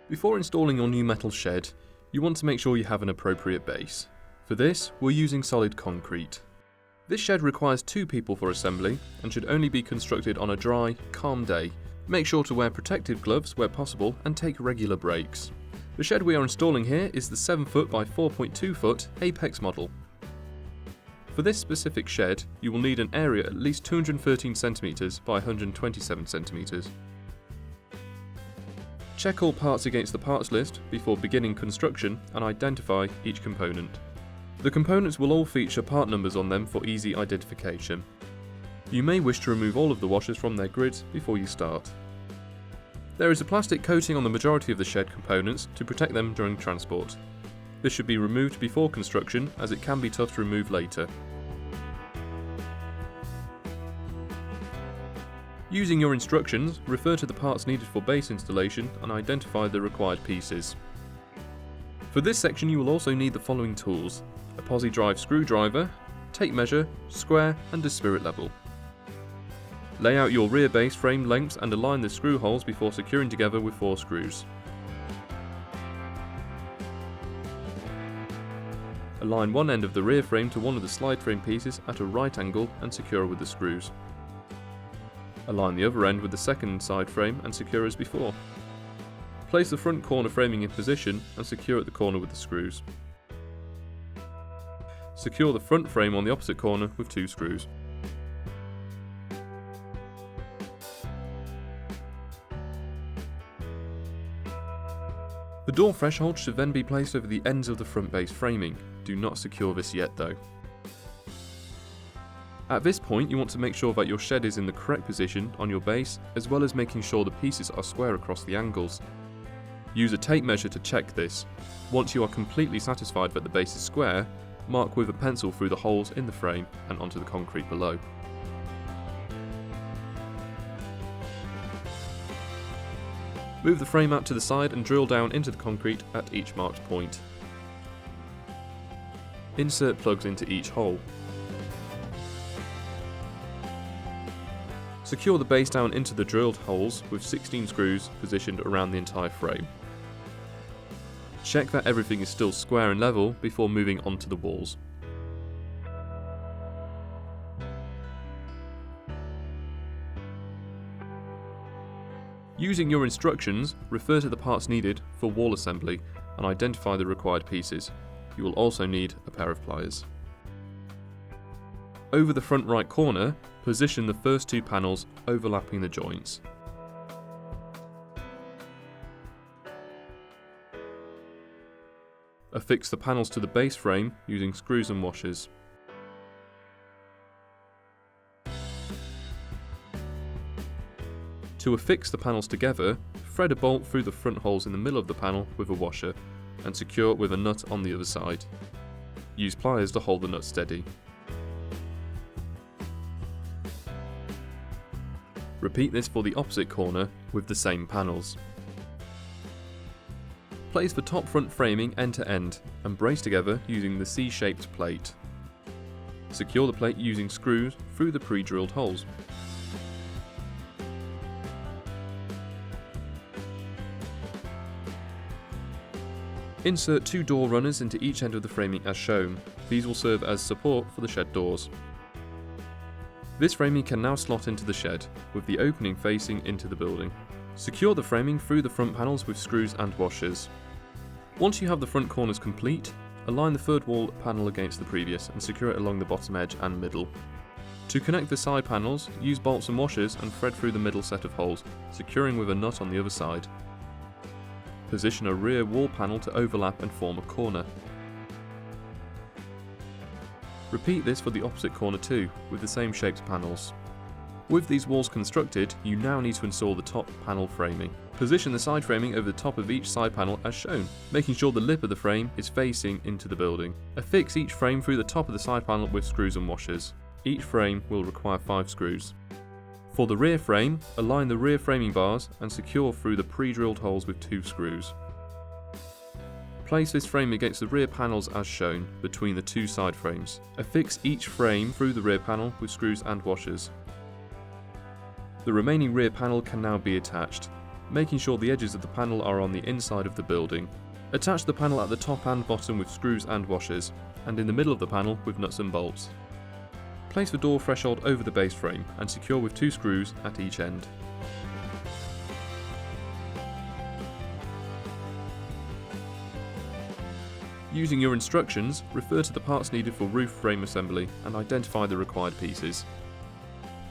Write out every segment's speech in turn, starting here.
Before installing your new metal shed, you want to make sure you have an appropriate base. For this, we're using solid concrete. This shed requires 2 people for assembly and should only be constructed on a dry, calm day. Make sure to wear protective gloves where possible and take regular breaks. The shed we are installing here is the 7-foot by 4.2 foot Apex model. For this specific shed, you will need an area at least 213 cm by 127 cm. Check all parts against the parts list before beginning construction and identify each component. The components will all feature part numbers on them for easy identification. You may wish to remove all of the washers from their grids before you start. There is a plastic coating on the majority of the shed components to protect them during transport. This should be removed before construction as it can be tough to remove later. Using your instructions, refer to the parts needed for base installation and identify the required pieces. For this section you will also need the following tools: a posi-drive screwdriver, tape measure, square and a spirit level. Lay out your rear base frame lengths and align the screw holes before securing together with 4 screws. Align one end of the rear frame to one of the slide frame pieces at a right angle and secure with the screws. Align the other end with the second side frame and secure as before. Place the front corner framing in position and secure at the corner with the screws. Secure the front frame on the opposite corner with 2 screws. The door threshold should then be placed over the ends of the front base framing. Do not secure this yet though. At this point you want to make sure that your shed is in the correct position on your base, as well as making sure the pieces are square across the angles. Use a tape measure to check this. Once you are completely satisfied that the base is square, mark with a pencil through the holes in the frame and onto the concrete below. Move the frame out to the side and drill down into the concrete at each marked point. Insert plugs into each hole. Secure the base down into the drilled holes with 16 screws positioned around the entire frame. Check that everything is still square and level before moving onto the walls. Using your instructions, refer to the parts needed for wall assembly and identify the required pieces. You will also need a pair of pliers. Over the front right corner, position the first 2 panels overlapping the joints. Affix the panels to the base frame using screws and washers. To affix the panels together, thread a bolt through the front holes in the middle of the panel with a washer and secure with a nut on the other side. Use pliers to hold the nut steady. Repeat this for the opposite corner with the same panels. Place the top front framing end to end and brace together using the C-shaped plate. Secure the plate using screws through the pre-drilled holes. Insert 2 door runners into each end of the framing as shown. These will serve as support for the shed doors. This framing can now slot into the shed, with the opening facing into the building. Secure the framing through the front panels with screws and washers. Once you have the front corners complete, align the third wall panel against the previous and secure it along the bottom edge and middle. To connect the side panels, use bolts and washers and thread through the middle set of holes, securing with a nut on the other side. Position a rear wall panel to overlap and form a corner. Repeat this for the opposite corner too, with the same shaped panels. With these walls constructed, you now need to install the top panel framing. Position the side framing over the top of each side panel as shown, making sure the lip of the frame is facing into the building. Affix each frame through the top of the side panel with screws and washers. Each frame will require 5 screws. For the rear frame, align the rear framing bars and secure through the pre-drilled holes with 2 screws. Place this frame against the rear panels as shown, between the 2 side frames. Affix each frame through the rear panel with screws and washers. The remaining rear panel can now be attached. making sure the edges of the panel are on the inside of the building. Attach the panel at the top and bottom with screws and washers, and in the middle of the panel with nuts and bolts. Place the door threshold over the base frame and secure with 2 screws at each end. Using your instructions, refer to the parts needed for roof frame assembly and identify the required pieces.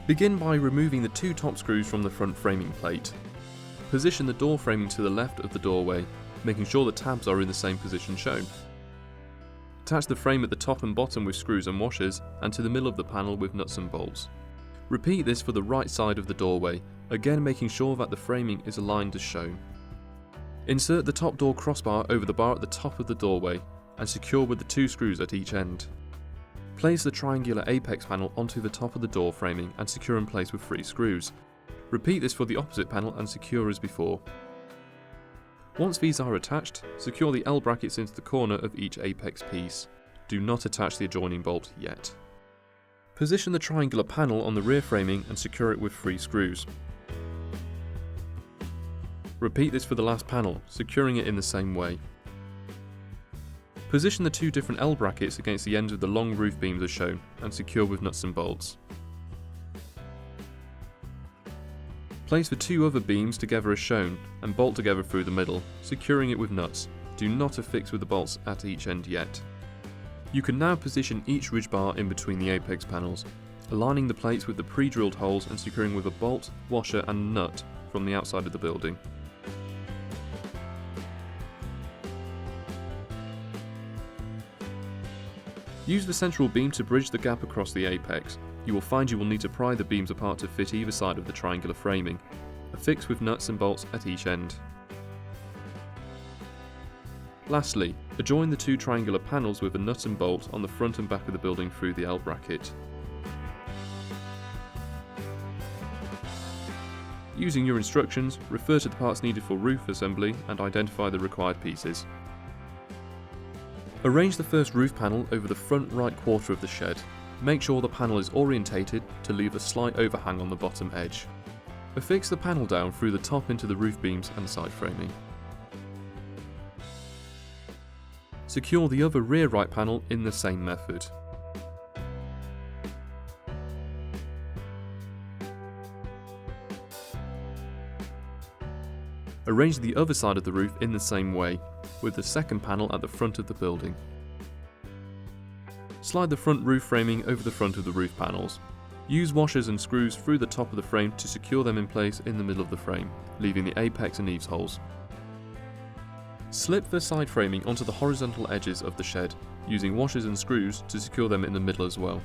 Begin by removing the 2 top screws from the front framing plate. Position the door framing to the left of the doorway, making sure the tabs are in the same position shown. Attach the frame at the top and bottom with screws and washers, and to the middle of the panel with nuts and bolts. Repeat this for the right side of the doorway, again making sure that the framing is aligned as shown. Insert the top door crossbar over the bar at the top of the doorway, and secure with the 2 screws at each end. Place the triangular apex panel onto the top of the door framing and secure in place with 3 screws. Repeat this for the opposite panel and secure as before. Once these are attached, secure the L brackets into the corner of each apex piece. Do not attach the adjoining bolt yet. Position the triangular panel on the rear framing and secure it with 3 screws. Repeat this for the last panel, securing it in the same way. Position the 2 different L brackets against the ends of the long roof beams as shown, and secure with nuts and bolts. Place the 2 other beams together as shown, and bolt together through the middle, securing it with nuts. Do not affix with the bolts at each end yet. You can now position each ridge bar in between the apex panels, aligning the plates with the pre-drilled holes and securing with a bolt, washer and nut from the outside of the building. Use the central beam to bridge the gap across the apex. You will find you will need to pry the beams apart to fit either side of the triangular framing. Affix with nuts and bolts at each end. Lastly, adjoin the 2 triangular panels with a nut and bolt on the front and back of the building through the L bracket. Using your instructions, refer to the parts needed for roof assembly and identify the required pieces. Arrange the first roof panel over the front right quarter of the shed. Make sure the panel is orientated to leave a slight overhang on the bottom edge. Affix the panel down through the top into the roof beams and side framing. Secure the other rear right panel in the same method. Arrange the other side of the roof in the same way, with the second panel at the front of the building. Slide the front roof framing over the front of the roof panels. Use washers and screws through the top of the frame to secure them in place in the middle of the frame, leaving the apex and eaves holes. Slip the side framing onto the horizontal edges of the shed, using washers and screws to secure them in the middle as well.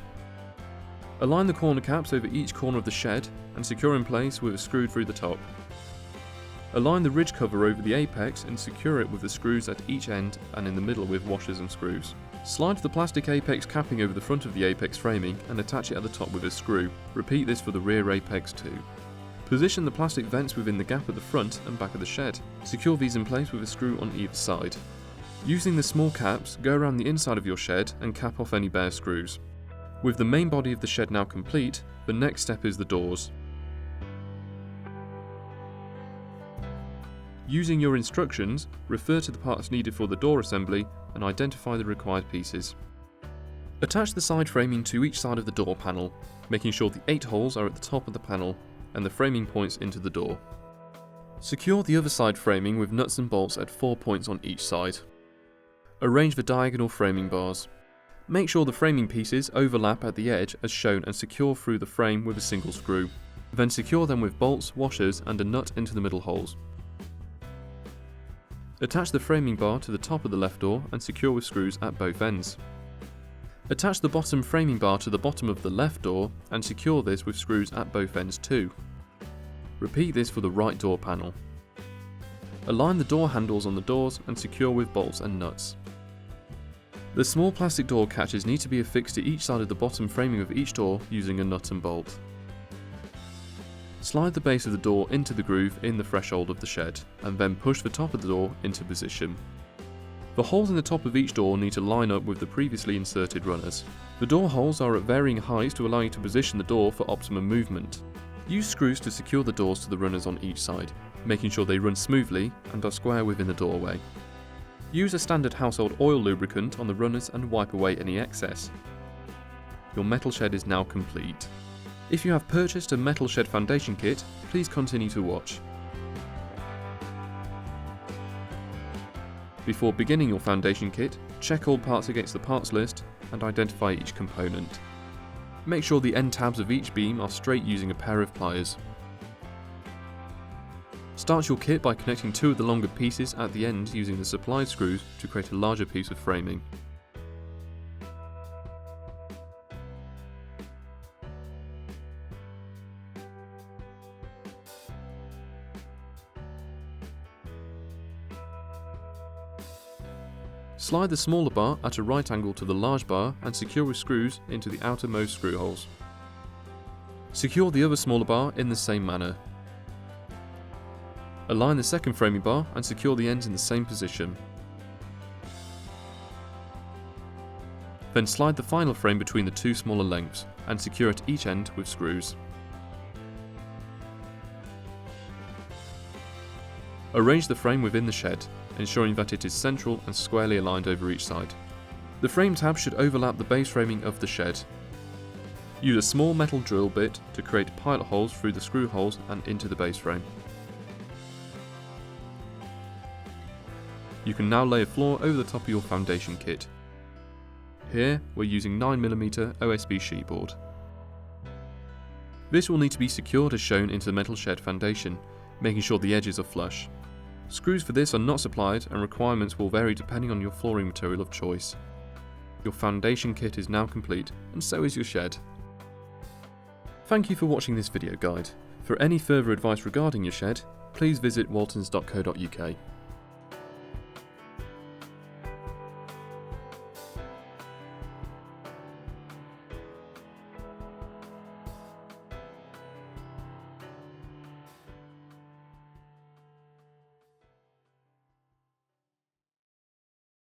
Align the corner caps over each corner of the shed and secure in place with a screw through the top. Align the ridge cover over the apex and secure it with the screws at each end and in the middle with washers and screws. Slide the plastic apex capping over the front of the apex framing and attach it at the top with a screw. Repeat this for the rear apex too. Position the plastic vents within the gap at the front and back of the shed. Secure these in place with a screw on either side. Using the small caps, go around the inside of your shed and cap off any bare screws. With the main body of the shed now complete, the next step is the doors. Using your instructions, refer to the parts needed for the door assembly and identify the required pieces. Attach the side framing to each side of the door panel, making sure the 8 holes are at the top of the panel and the framing points into the door. Secure the other side framing with nuts and bolts at 4 points on each side. Arrange the diagonal framing bars. Make sure the framing pieces overlap at the edge as shown and secure through the frame with a single screw. Then secure them with bolts, washers and a nut into the middle holes. Attach the framing bar to the top of the left door and secure with screws at both ends. Attach the bottom framing bar to the bottom of the left door and secure this with screws at both ends too. Repeat this for the right door panel. Align the door handles on the doors and secure with bolts and nuts. The small plastic door catches need to be affixed to each side of the bottom framing of each door using a nut and bolt. Slide the base of the door into the groove in the threshold of the shed, and then push the top of the door into position. The holes in the top of each door need to line up with the previously inserted runners. The door holes are at varying heights to allow you to position the door for optimum movement. Use screws to secure the doors to the runners on each side. making sure they run smoothly and are square within the doorway. Use a standard household oil lubricant on the runners and wipe away any excess. Your metal shed is now complete. If you have purchased a metal shed foundation kit, please continue to watch. Before beginning your foundation kit, check all parts against the parts list and identify each component. Make sure the end tabs of each beam are straight using a pair of pliers. Start your kit by connecting two of the longer pieces at the end using the supplied screws to create a larger piece of framing. Slide the smaller bar at a right angle to the large bar and secure with screws into the outermost screw holes. Secure the other smaller bar in the same manner. Align the second framing bar and secure the ends in the same position. Then slide the final frame between the two smaller lengths and secure at each end with screws. Arrange the frame within the shed, ensuring that it is central and squarely aligned over each side. The frame tab should overlap the base framing of the shed. Use a small metal drill bit to create pilot holes through the screw holes and into the base frame. You can now lay a floor over the top of your foundation kit. Here we're using 9mm OSB sheetboard. This will need to be secured as shown into the metal shed foundation, making sure the edges are flush. Screws for this are not supplied and requirements will vary depending on your flooring material of choice. Your foundation kit is now complete, and so is your shed. Thank you for watching this video guide. For any further advice regarding your shed, please visit waltons.co.uk.